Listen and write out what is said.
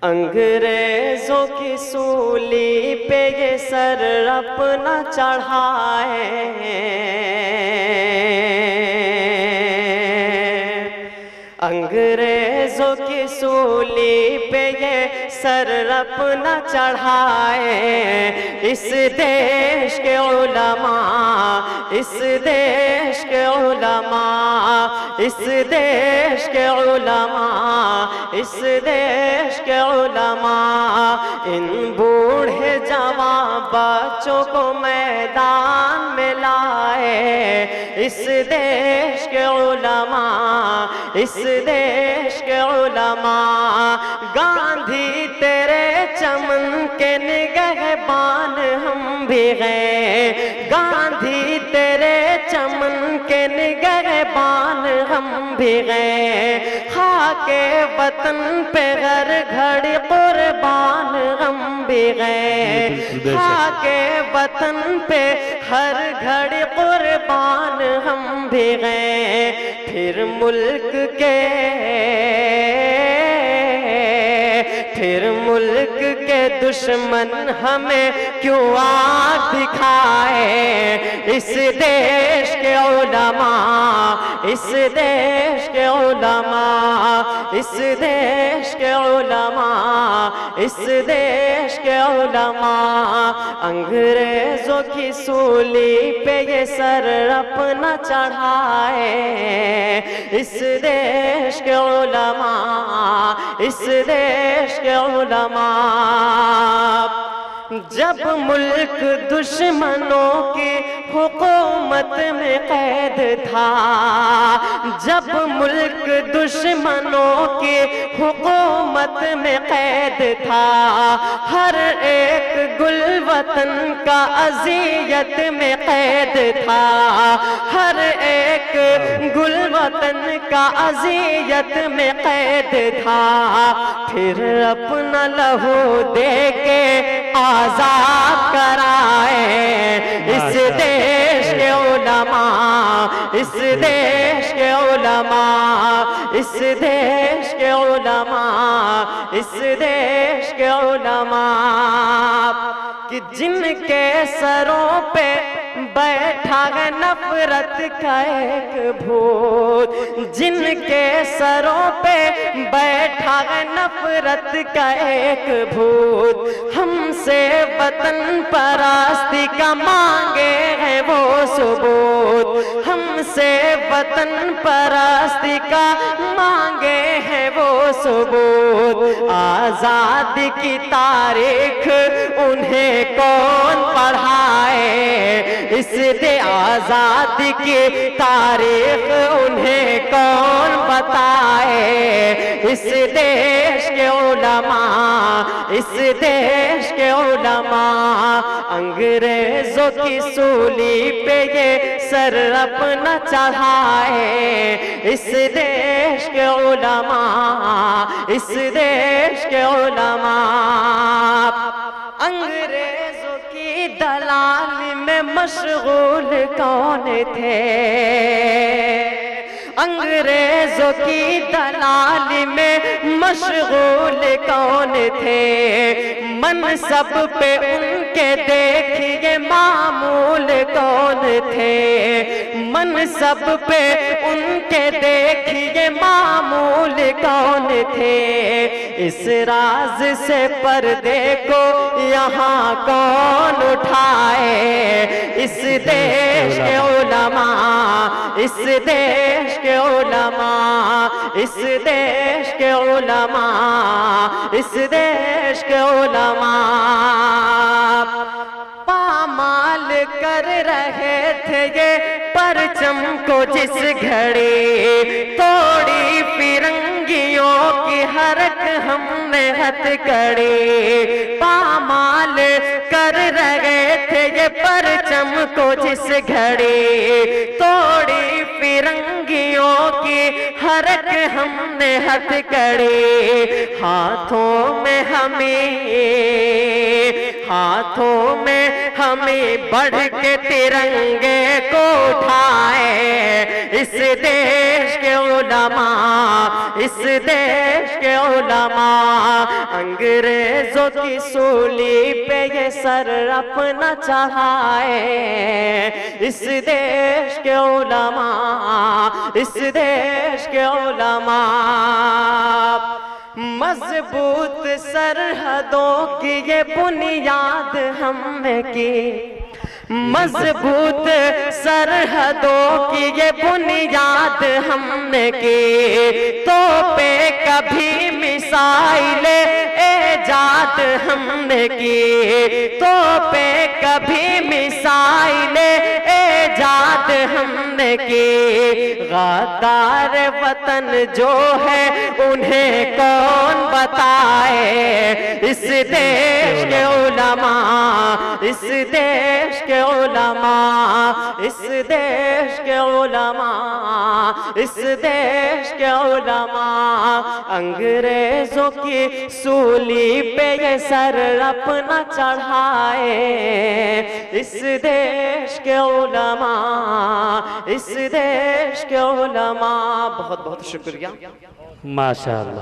انگریزوں کی سولی پہ یہ سر اپنا چڑھائے، انگریزوں کی سولی پہ یہ سر اپنا چڑھائے، اس دیش کے علماء، اس دیش کے علماء، اس دیش کے علماء، اس دیش کے علماء، ان بوڑھے جوان بچوں کو میدان میں لائے، اس دیش کے علماء، اس دیش کے علماء، گاندھی تیرے چمن کے نگہبان ہم بھی گئے، گاندھی تیرے چمن کے نگہبان ہم بھی گئے، خاک وطن پہ ہر گھڑی قربان ہم بھی گئے، خاک وطن پہ ہر گھڑی قربان ہم بھی گئے، پھر ملک کے دشمن ہمیں کیوں آنکھ دکھائے، اس دیش کے علماء، اس دیش کے علماء، اس دیش کے علماء، اس دیش کے علماء، انگریزوں کی سولی پہ یہ سر اپنا چڑھائے، اس دیش کے علماء، اس دیش کے علماء، جب ملک دشمنوں کی حکومت میں قید تھا، جب ملک دشمنوں کی حکومت میں قید تھا، ہر ایک گل وطن کا اذیت میں قید تھا، ہر ایک گل وطن کا اذیت میں قید تھا، پھر اپنا لہو دے کے آزاد کرائے، اس دیش کے علماء، اس دیش کے علماء، اس دیش کے علماء، اس دیش کے علماء، کہ جن کے سروں پہ بیٹھا ہے نفرت کا ایک بھوت، جن کے سروں پہ بیٹھا ہے نفرت کا ایک بھوت، ہم سے وطن پرستی کا مانگے ہیں وہ ثبوت، ہم سے وطن پرستی کا مانگے ہیں وہ ثبوت، آزادی کی تاریخ انہیں کون پڑھائے، اس دے آزادی کی تاریخ انہیں کون بتائے، اس دیش کے علماء، اس دیش کے علماء، انگریزوں کی سولی پہ یہ سر اپنا چڑھائے، اس دیش کے علماء، اس دیش کے علماء، انگریزوں کی دلالی میں مشغول کون تھے، انگریزوں کی دلالی میں مشغول کون تھے، منصب پہ ان کے دیکھیے معمول کون تھے، منصب پہ ان کے دیکھیے معمول کون تھے، اس راز سے پردے کو یہاں کون اٹھائے، اس دیش کے علماء، اس دیش کے علماء، اس دیش کے علماء، اس دیش کے علماء، پامال کر رہے تھے یہ پرچم کو جس گھڑی، توڑی فرنگیوں کی حرک ہم نے ہتھ کڑی، پامال کر رہے تھے یہ پرچم کو جس گھڑی، توڑی فرنگیوں کی حرک ہم نے ہتھ کڑی، ہاتھوں میں ہمیں ہاتھوں میں ہمیں بڑھ کے ترنگے کو اٹھائے اس دیش کے علماء، اس دیش کے علماء، انگریزوں کی سولی پہ یہ سر اپنا چڑھائے اس دیش کے علماء، اس دیش کے علماء۔ مضبوط سرحدوں کی یہ بنیاد ہم نے کی، مضبوط سرحدوں کی یہ بنیاد ہم نے کی، تو پہ کبھی میزائل ایجاد ہم نے کی، تو پہ کبھی میزائل ایجاد ہم نے کی۔ غدار وطن جو ہے انہیں کون بتائے، اس دیش کے علماء، اس دیش کے علماء، اس دیش کے علماء، اس دیش کے علماء، انگریزوں کی سولی پہ یہ سر اپنا چڑھائے اس دیش کے علماء، اس دیش کے علماء۔ بہت بہت شکریہ۔ ماشاءاللہ۔